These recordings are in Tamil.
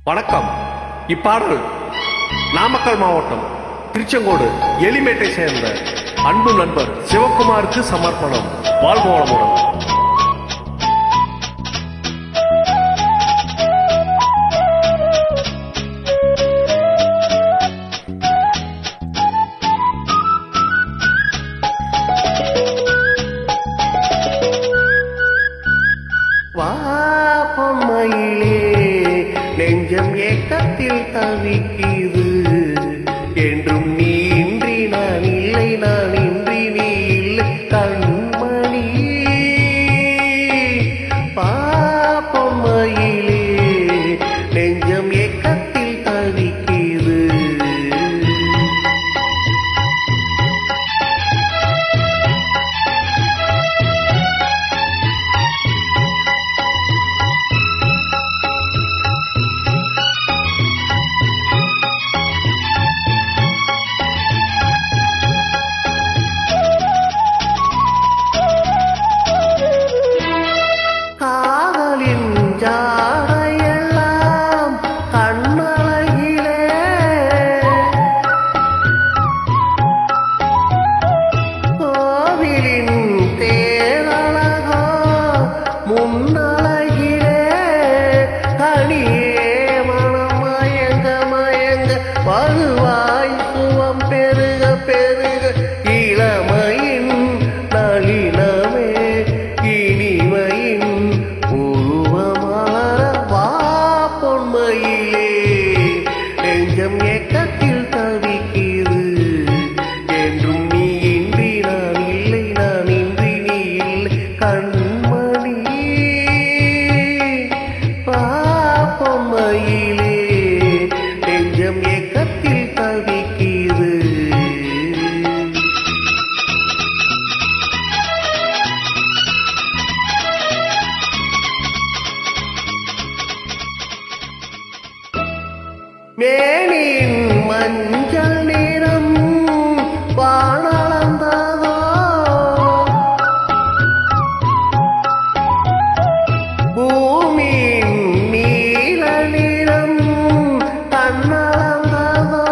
வணக்கம். இப்பாடல் நாமக்கல் மாவட்டம் திருச்செங்கோடு எலிமேட்டை சேர்ந்த அன்பு நண்பர் சிவகுமாருக்கு சமர்ப்பணம். வாழ்க வளமுடன். பொம்மையிலே நெஞ்சம் ஏக்கத்தில் தவிக்கிது. என்றும் நீ இன்றி நான் இல்லை, நான் இன்றி நீ இல்லை கண்மணி. பொம்மையிலே நெஞ்சம் ஏக்கத்தில் தவிக்கிது. ஜாடையெல்லாம் கண்ணழகிலே கோவிலின் தேரழகோ முன்னழகிலே கனியே மனம் மயங்க மயங்க வலுவாய் சுவம் பெருக பெருக இளமையின் நளினமே இனிமையின் பொம்மையிலே நெஞ்சம் ஏக்கத்தில் தவிக்கிது. என்றும் நீ இன்றி நான் இல்லை, நான் இன்றி நீ இல்லை கண்மணி. பொம்மையிலே நெஞ்சம் ஏக்கத்தில் தவிக்கிது. மேனின் மஞ்சள் நிறம் வானளந்ததோ பூமியின் நீல நிறம் கண்ணளந்ததோ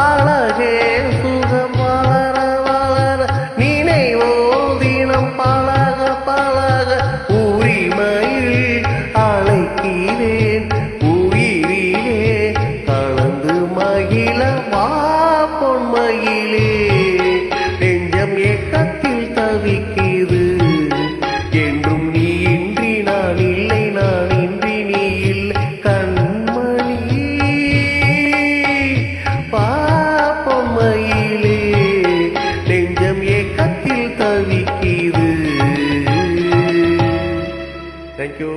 அழகே சுகம் வளர வளர நினைவோ தினம் பழக பழக உரிமையில் அழைக்கிறேன். பொம்மையிலே நெஞ்சம் ஏக்கத்தில் தவிக்கிது. என்றும் நீ இன்றி நான் இல்லை, நான் இன்றி நீ இல்லை கண்மணி. பொம்மையிலே நெஞ்சம் ஏக்கத்தில் தவிக்கிது. தேங்க்யூ.